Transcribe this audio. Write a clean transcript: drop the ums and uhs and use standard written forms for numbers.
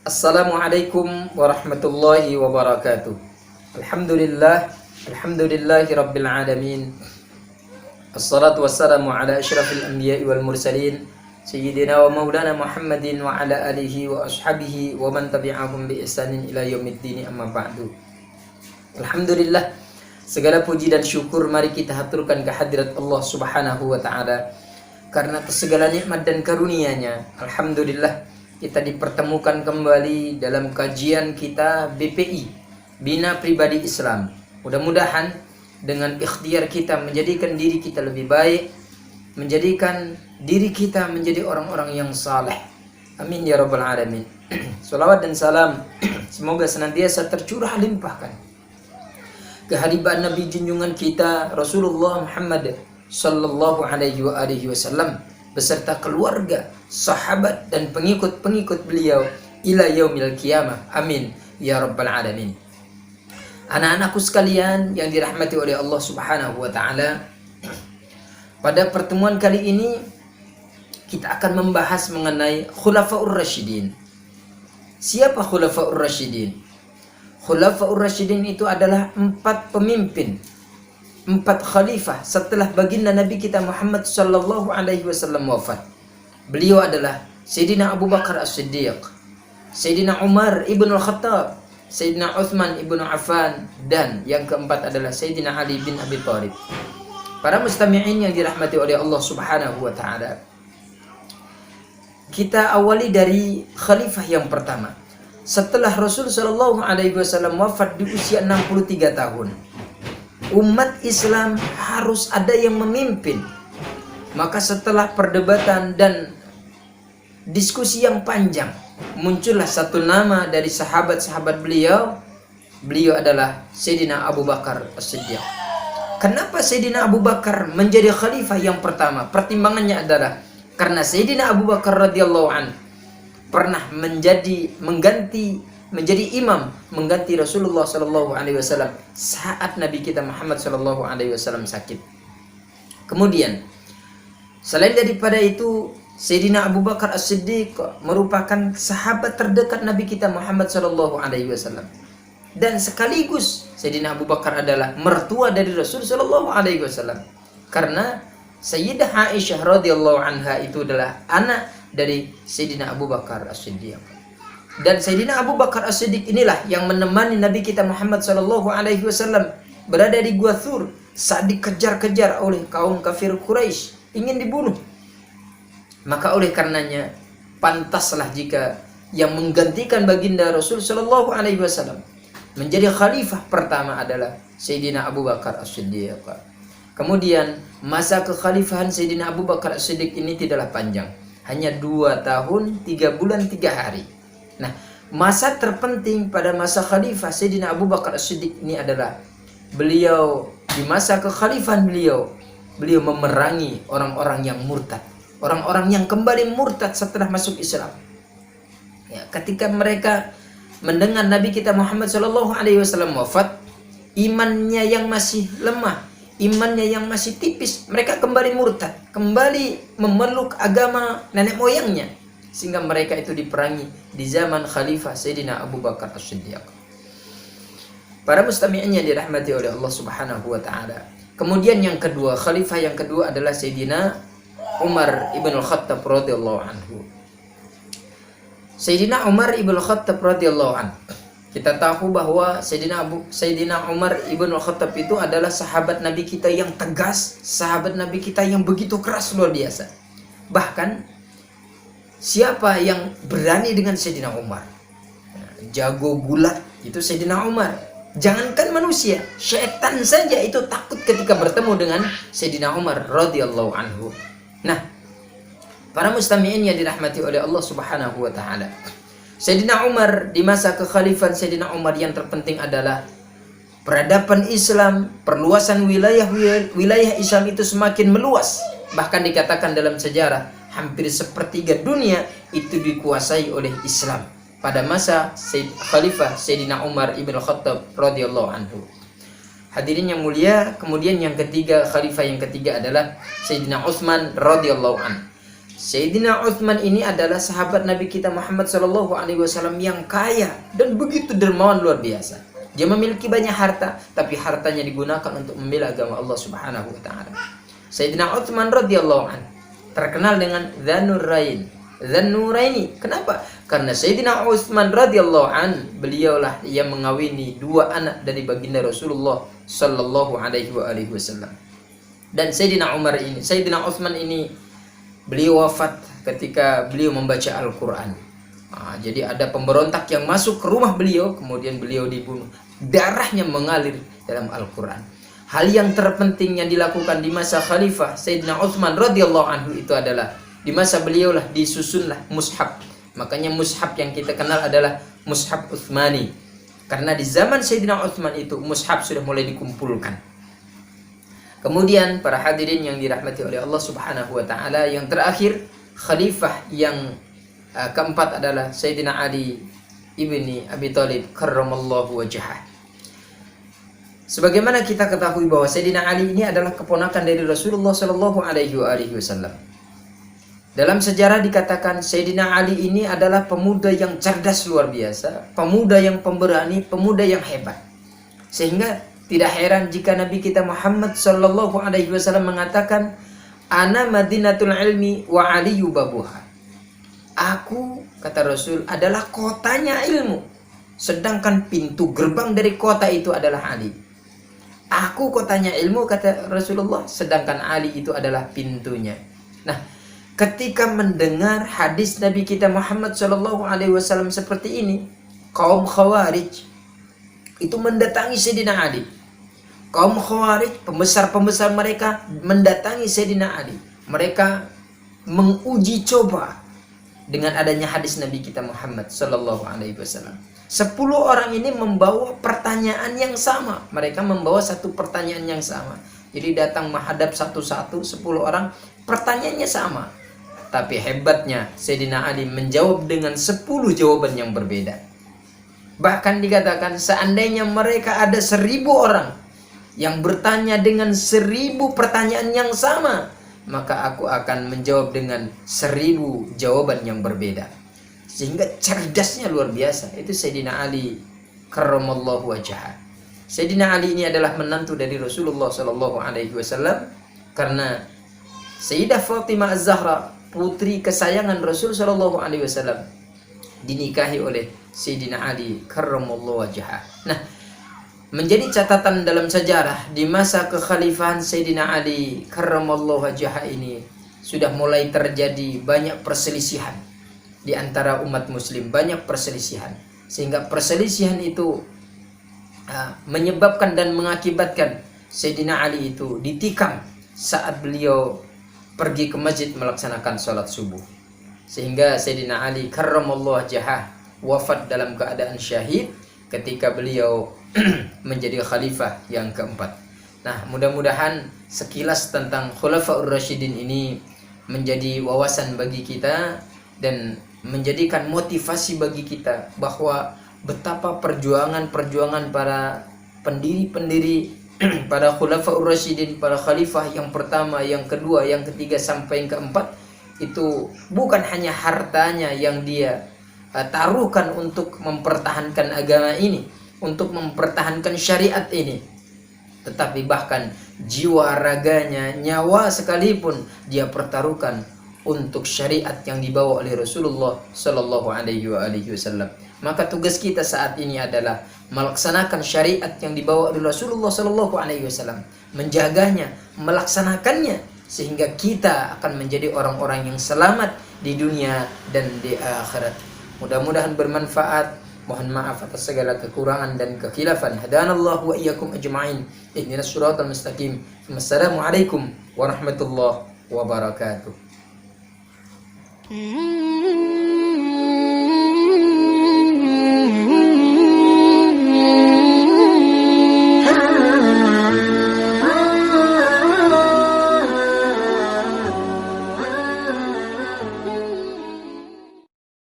Assalamualaikum warahmatullahi wabarakatuh. Alhamdulillahi rabbil alamin. Assalatu wassalamu ala asyrafil anbiya'i wal mursalin sayyidina wa maulana Muhammadin wa ala alihi wa ashabihi wa man tabi'ahum bi ihsanin ila yaumiddin, amma ba'du. Alhamdulillah, segala puji dan syukur mari kita haturkan kehadirat Allah Subhanahu wa taala karena segala nikmat dan karunia-Nya. Alhamdulillah, kita dipertemukan kembali dalam kajian kita BPI, Bina Pribadi Islam. Mudah-mudahan dengan ikhtiar kita menjadikan diri kita lebih baik, menjadikan diri kita menjadi orang-orang yang saleh. Amin ya rabbal alamin. Salawat dan salam semoga senantiasa tercurah limpahkan kehadiran Nabi junjungan kita Rasulullah Muhammad sallallahu alaihi wasallam beserta keluarga, sahabat dan pengikut-pengikut beliau ila yaumil qiyamah. Amin ya rabbal alamin. Anak-anakku sekalian yang dirahmati oleh Allah Subhanahu wa taala, pada pertemuan kali ini kita akan membahas mengenai Khulafaur Rasyidin. Siapa Khulafaur Rasyidin? Khulafaur Rasyidin itu adalah 4 pemimpin, 4 khalifah setelah baginda Nabi kita Muhammad sallallahu alaihi wasallam wafat. Beliau adalah Sayyidina Abu Bakar As-Siddiq, Sayyidina Umar ibn Al-Khattab, Sayyidina Uthman ibn Affan, dan yang keempat adalah Sayyidina Ali bin Abi Thalib. Para mustami'in yang dirahmati oleh Allah Subhanahu wa taala, kita awali dari khalifah yang pertama. Setelah Rasul sallallahu alaihi wasallam wafat di usia 63 tahun, umat Islam harus ada yang memimpin. Maka setelah perdebatan dan diskusi yang panjang, muncullah satu nama dari sahabat-sahabat beliau. Beliau adalah Sayyidina Abu Bakar As-Siddiq. Kenapa Sayyidina Abu Bakar menjadi khalifah yang pertama? Pertimbangannya adalah karena Sayyidina Abu Bakar radhiyallahu anhu pernah menjadi imam mengganti Rasulullah sallallahu alaihi wasallam saat Nabi kita Muhammad sallallahu alaihi wasallam sakit. Kemudian selain daripada itu, Sayyidina Abu Bakar As-Siddiq merupakan sahabat terdekat Nabi kita Muhammad sallallahu alaihi wasallam, dan sekaligus Sayyidina Abu Bakar adalah mertua dari Rasul sallallahu alaihi wasallam, karena Sayyidah Aisyah radhiyallahu anha itu adalah anak dari Sayyidina Abu Bakar As-Siddiq. Dan Sayyidina Abu Bakar As-Siddiq inilah yang menemani Nabi kita Muhammad sallallahu alaihi wasallam berada di Gua Thur saat dikejar-kejar oleh kaum kafir Quraisy, ingin dibunuh. Maka oleh karenanya pantaslah jika yang menggantikan baginda Rasul sallallahu alaihi wasallam menjadi khalifah pertama adalah Sayyidina Abu Bakar As-Siddiq. Kemudian masa kekhalifahan Sayyidina Abu Bakar As-Siddiq ini tidaklah panjang, hanya 2 tahun 3 bulan 3 hari. Nah, masa terpenting pada masa khalifah Sayyidina Abu Bakar As-Siddiq ini adalah beliau di masa kekhalifahan beliau memerangi orang-orang yang murtad, orang-orang yang kembali murtad setelah masuk Islam. Ya, ketika mereka mendengar Nabi kita Muhammad sallallahu alaihi wasallam wafat, imannya yang masih lemah, imannya yang masih tipis, mereka kembali murtad, kembali memeluk agama nenek moyangnya, sehingga mereka itu diperangi di zaman Khalifah Sayyidina Abu Bakar As-Siddiq. Para mustami'in yang dirahmati oleh Allah Subhanahu wa taala. Kemudian yang kedua, khalifah yang kedua adalah Sayyidina Umar ibn Al-Khattab radhiyallahu anhu. Sayyidina Umar ibn Al-Khattab radhiyallahu anhu, kita tahu bahwa Sayyidina Umar ibn Al-Khattab itu adalah sahabat Nabi kita yang tegas, sahabat Nabi kita yang begitu keras, luar biasa. Bahkan siapa yang berani dengan Sayyidina Umar, jago gulat, itu Sayyidina Umar. Jangankan manusia, syaitan saja itu takut ketika bertemu dengan Sayyidina Umar radhiyallahu anhu. Nah, para mustami'in yang dirahmati oleh Allah Subhanahu wa taala, Sayyidina Umar di masa kekhalifahan Sayyidina Umar yang terpenting adalah peradaban Islam, perluasan wilayah Islam itu semakin meluas. Bahkan dikatakan dalam sejarah hampir sepertiga dunia itu dikuasai oleh Islam pada masa Khalifah Sayyidina Umar ibn Khattab radhiyallahu anhu. Hadirin yang mulia, kemudian yang ketiga, khalifah yang ketiga adalah Sayyidina Utsman radhiyallahu anhu. Sayyidina Utsman ini adalah sahabat Nabi kita Muhammad sallallahu alaihi wasallam yang kaya dan begitu dermawan luar biasa. Dia memiliki banyak harta, tapi hartanya digunakan untuk membela agama Allah Subhanahu wa taala. Sayyidina Utsman radhiyallahu anhu terkenal dengan Dzan-Nuraini. Kenapa? Karena Sayyidina Utsman radhiyallahu anhu beliaulah yang mengawini dua anak dari baginda Rasulullah sallallahu alaihi wasallam. Dan Sayyidina Utsman ini beliau wafat ketika beliau membaca Al-Quran. Jadi ada pemberontak yang masuk ke rumah beliau, kemudian beliau dibunuh. Darahnya mengalir dalam Al-Quran. Hal yang terpenting yang dilakukan di masa Khalifah Sayyidina Utsman radhiyallahu anhu itu adalah di masa beliaulah disusunlah mushaf. Makanya mushaf yang kita kenal adalah mushaf Utsmani. Karena di zaman Sayyidina Utsman itu mushaf sudah mulai dikumpulkan. Kemudian para hadirin yang dirahmati oleh Allah Subhanahu wa taala, yang terakhir khalifah yang keempat adalah Sayyidina Ali ibni Abi Thalib karramallahu wajhah. Sebagaimana kita ketahui bahwa Sayyidina Ali ini adalah keponakan dari Rasulullah sallallahu alaihi wasallam. Dalam sejarah dikatakan Sayyidina Ali ini adalah pemuda yang cerdas luar biasa, pemuda yang pemberani, pemuda yang hebat. Sehingga tidak heran jika Nabi kita Muhammad sallallahu alaihi wasallam mengatakan, "Ana Madinatul Ilmi wa Aliyu babuha." Aku, kata Rasul, adalah kotanya ilmu, sedangkan pintu gerbang dari kota itu adalah Ali. Aku kotanya ilmu, kata Rasulullah, sedangkan Ali itu adalah pintunya. Nah, ketika mendengar hadis Nabi kita Muhammad sallallahu alaihi wasallam seperti ini, kaum Khawarij itu mendatangi Sayyidina Ali. Kaum Khawarij, pembesar-pembesar mereka mendatangi Sayyidina Ali. Mereka menguji coba dengan adanya hadis Nabi kita Muhammad sallallahu alaihi wasallam. 10 orang ini membawa pertanyaan yang sama. Mereka membawa satu pertanyaan yang sama. Jadi datang menghadap satu-satu 10 orang, pertanyaannya sama. Tapi hebatnya Sayyidina Ali menjawab dengan 10 jawaban yang berbeda. Bahkan dikatakan seandainya mereka ada 1000 orang yang bertanya dengan 1000 pertanyaan yang sama, maka aku akan menjawab dengan 1000 jawaban yang berbeda. Sehingga cerdasnya luar biasa. Itu Sayyidina Ali karramallahu wajhah. Sayyidina Ali ini adalah menantu dari Rasulullah sallallahu alaihi wasallam, karena Sayyidah Fatimah Az-Zahra, putri kesayangan Rasul sallallahu alaihi wasallam, dinikahi oleh Sayyidina Ali karramallahu wajhah. Nah, menjadi catatan dalam sejarah di masa kekhalifahan Sayyidina Ali karramallahu wajhah ini sudah mulai terjadi banyak perselisihan di antara umat muslim, banyak perselisihan, sehingga perselisihan itu menyebabkan dan mengakibatkan Sayyidina Ali itu ditikam saat beliau pergi ke masjid melaksanakan sholat subuh, sehingga Sayyidina Ali karramallahu wajhah wafat dalam keadaan syahid ketika beliau menjadi khalifah yang keempat. Nah, mudah-mudahan sekilas tentang Khulafaur Rasyidin ini menjadi wawasan bagi kita dan menjadikan motivasi bagi kita bahwa betapa perjuangan para pendiri-pendiri para Khulafaur Rasyidin, para khalifah yang pertama, yang kedua, yang ketiga sampai yang keempat itu bukan hanya hartanya yang dia taruhkan untuk mempertahankan agama ini, untuk mempertahankan syariat ini, tetapi bahkan jiwa raganya, nyawa sekalipun dia pertaruhkan untuk syariat yang dibawa oleh Rasulullah sallallahu alaihi wasallam. Maka tugas kita saat ini adalah melaksanakan syariat yang dibawa oleh Rasulullah sallallahu alaihi wasallam, menjaganya, melaksanakannya, sehingga kita akan menjadi orang-orang yang selamat di dunia dan di akhirat. Mudah-mudahan bermanfaat. Mohon maaf atas segala kekurangan dan kekhilafan. Hadanallahu wa iyyakum ajma'in. Ihdinas siratal mustaqim. Wassalamualaikum warahmatullahi wabarakatuh.